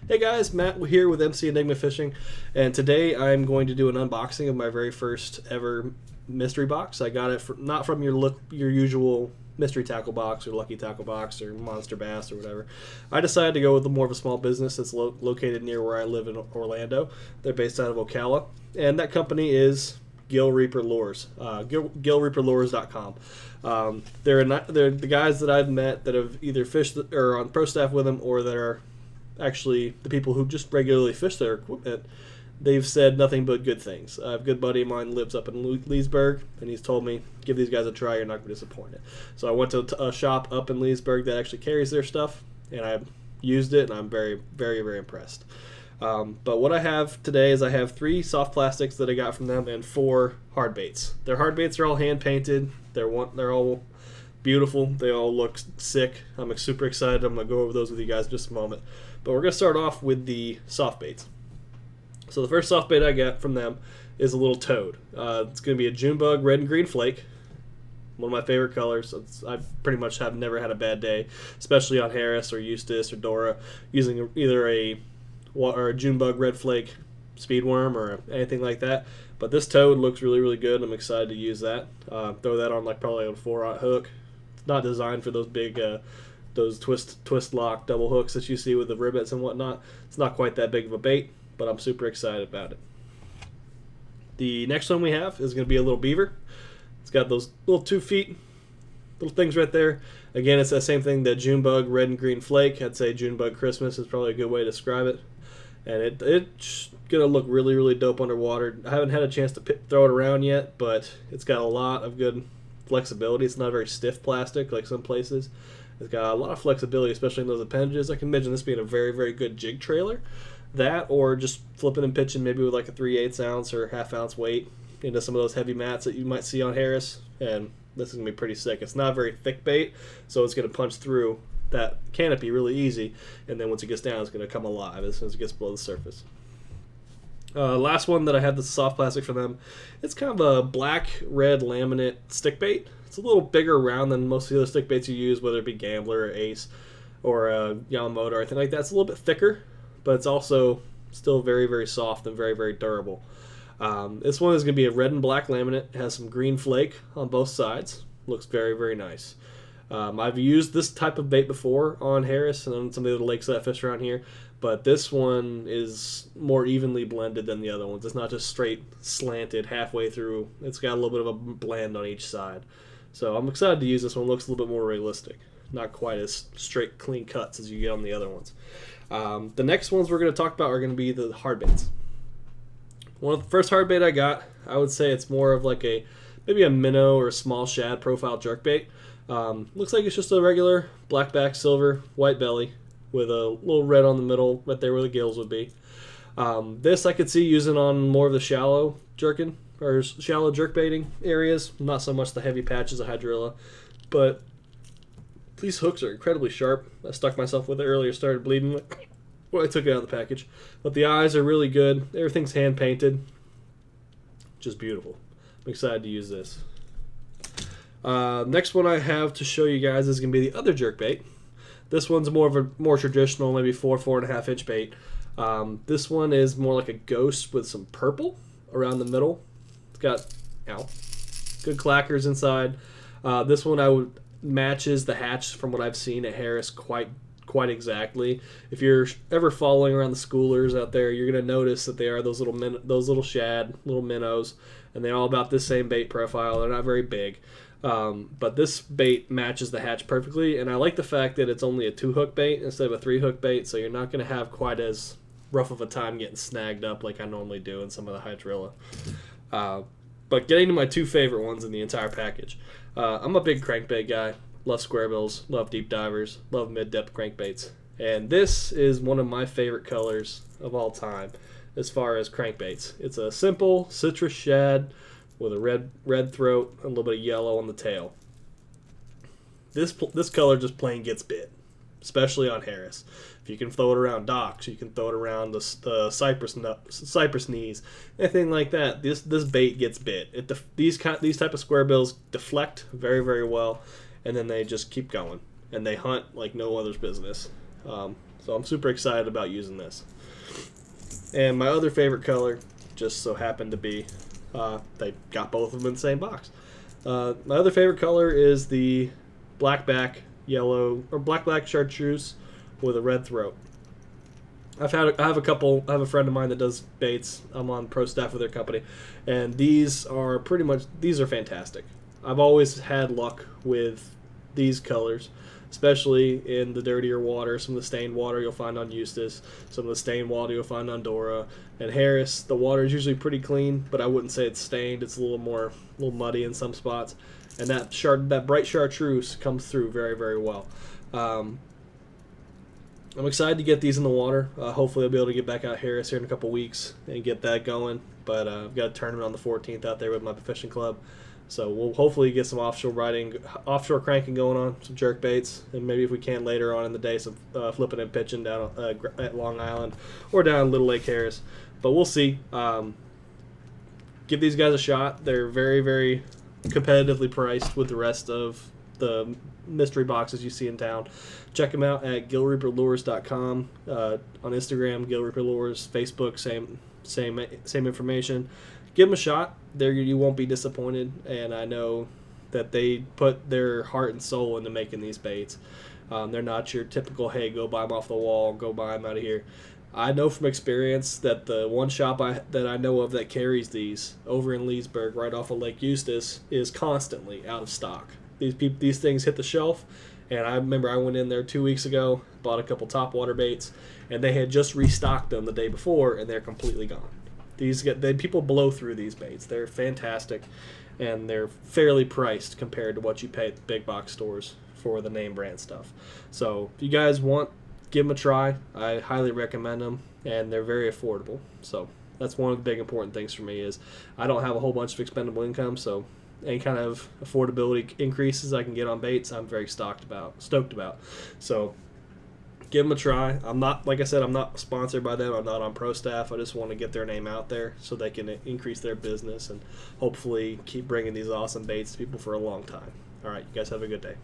Hey guys, Matt here with MC Enigma Fishing, and today I'm going to do an unboxing of my very first ever mystery box. I got it not from your usual mystery tackle box or lucky tackle box or monster bass or whatever. I decided to go with more of a small business that's located near where I live in Orlando. They're based out of Ocala, and that company is Gill Reaper Lures. GillReaperLures.com. They're the guys that I've met that have either fished or on pro staff with them or that are actually the people who just regularly fish their equipment. They've said nothing but good things. A good buddy of mine lives up in Leesburg, and he's told me, give these guys a try, you're not going to be disappointed. So I went to a shop up in Leesburg that actually carries their stuff, and I used it, and I'm very, very, very impressed. But what I have today is I have 3 soft plastics that I got from them and 4 hard baits. Their hard baits are all hand painted. They're all beautiful. They all look sick. I'm super excited. I'm going to go over those with you guys in just a moment. But we're going to start off with the soft baits. So the first soft bait I got from them is a little toad. It's going to be a June bug red and green flake. One of my favorite colors. I pretty much have never had a bad day, especially on Harris or Eustis or Dora, using either a June bug red flake speedworm or anything like that. But this toad looks really, really good. I'm excited to use that. Throw that on probably a 4-aught hook. It's not designed for those big those twist lock double hooks that you see with the rivets and whatnot. It's not quite that big of a bait, but I'm super excited about it. The next one we have is going to be a little beaver. It's got those little 2 feet little things right there. Again, it's the same thing, that June bug red and green flake. I'd say June bug Christmas is probably a good way to describe it. And it's going to look really, really dope underwater. I haven't had a chance to throw it around yet, but it's got a lot of good flexibility. It's not very stiff plastic like some places. It's got a lot of flexibility, especially in those appendages. I can imagine this being a very, very good jig trailer. That, or just flipping and pitching maybe with like a 3/8 ounce or ½ ounce weight into some of those heavy mats that you might see on Harris. And this is going to be pretty sick. It's not a very thick bait, so it's going to punch through that canopy really easy. And then once it gets down, it's going to come alive as soon as it gets below the surface. Last one that I had, the soft plastic for them. It's kind of a black-red laminate stick bait. It's a little bigger round than most of the other stick baits you use, whether it be Gambler or Ace or Yamamoto or anything like that. It's a little bit thicker, but it's also still very, very soft and very, very durable. This one is going to be a red and black laminate. It has some green flake on both sides. Looks very, very nice. I've used this type of bait before on Harris and on some of the other lakes that I fish around here, but this one is more evenly blended than the other ones. It's not just straight slanted halfway through. It's got a little bit of a blend on each side. So I'm excited to use this one. It looks a little bit more realistic. Not quite as straight, clean cuts as you get on the other ones. The next ones we're going to talk about are going to be the hard baits. One of the first hard bait I got, I would say it's more of like maybe a minnow or a small shad profile jerkbait. Looks like it's just a regular blackback silver white belly with a little red on the middle right there where the gills would be. This I could see using on more of the shallow jerking or shallow jerkbaiting areas, not so much the heavy patches of hydrilla, but these hooks are incredibly sharp. I stuck myself with it earlier, started bleeding when I took it out of the package. But the eyes are really good. Everything's hand painted. Just beautiful. I'm excited to use this. Next one I have to show you guys is going to be the other jerkbait. This one's more traditional, maybe 4.5 inch bait. This one is more like a ghost with some purple around the middle. It's got good clackers inside. This one matches the hatch from what I've seen at Harris quite exactly. If you're ever following around the schoolers out there, you're going to notice that they are those little shad, little minnows, and they're all about this same bait profile. They're not very big. But this bait matches the hatch perfectly, and I like the fact that it's only a 2-hook bait instead of a 3-hook bait, so you're not going to have quite as rough of a time getting snagged up like I normally do in some of the hydrilla. But getting to my 2 favorite ones in the entire package. I'm a big crankbait guy. Love square bills, love deep divers, love mid-depth crankbaits. And this is one of my favorite colors of all time as far as crankbaits. It's a simple citrus shad with a red throat and a little bit of yellow on the tail. This color just plain gets bit, especially on Harris. If you can throw it around docks, you can throw it around the cypress knees, anything like that. This bait gets bit. These type of square bills deflect very, very well, and then they just keep going, and they hunt like no other's business. So I'm super excited about using this. And my other favorite color just so happened to be, they got both of them in the same box. My other favorite color is the blackback yellow, or black chartreuse with a red throat. I have a friend of mine that does baits. I'm on pro staff with their company, and these are fantastic. I've always had luck with these colors, especially in the dirtier water. Some of the stained water you'll find on Eustis, some of the stained water you'll find on Dora and Harris. The water is usually pretty clean, but I wouldn't say it's stained. It's a little muddy in some spots, and that bright chartreuse comes through very, very well. I'm excited to get these in the water. Hopefully I'll be able to get back out Harris here in a couple weeks and get that going. But I've got a tournament on the 14th out there with my fishing club. So we'll hopefully get some offshore cranking going on, some jerk baits, and maybe if we can later on in the day, some flipping and pitching down at Long Island or down Little Lake Harris. But we'll see. Give these guys a shot. They're very, very competitively priced with the rest of the mystery boxes you see in town. Check them out at gillreaperlures.com, on Instagram, Gill Reaper Lures, Facebook, same information. Give them a shot. You won't be disappointed, and I know that they put their heart and soul into making these baits. They're not your typical, hey, go buy them off the wall, go buy them out of here. I know from experience that the one shop that I know of that carries these over in Leesburg, right off of Lake Eustis, is constantly out of stock. These things hit the shelf, and I remember I went in there 2 weeks ago, bought a couple topwater baits, and they had just restocked them the day before, and they're completely gone. People blow through these baits. They're fantastic, and they're fairly priced compared to what you pay at the big box stores for the name brand stuff. So if you guys want, give them a try. I highly recommend them, and they're very affordable. So that's one of the big important things for me is I don't have a whole bunch of expendable income, so any kind of affordability increases I can get on baits, I'm very stoked about. So give them a try. I'm not, like I said, I'm not sponsored by them. I'm not on pro staff. I just want to get their name out there so they can increase their business and hopefully keep bringing these awesome baits to people for a long time. All right, you guys have a good day.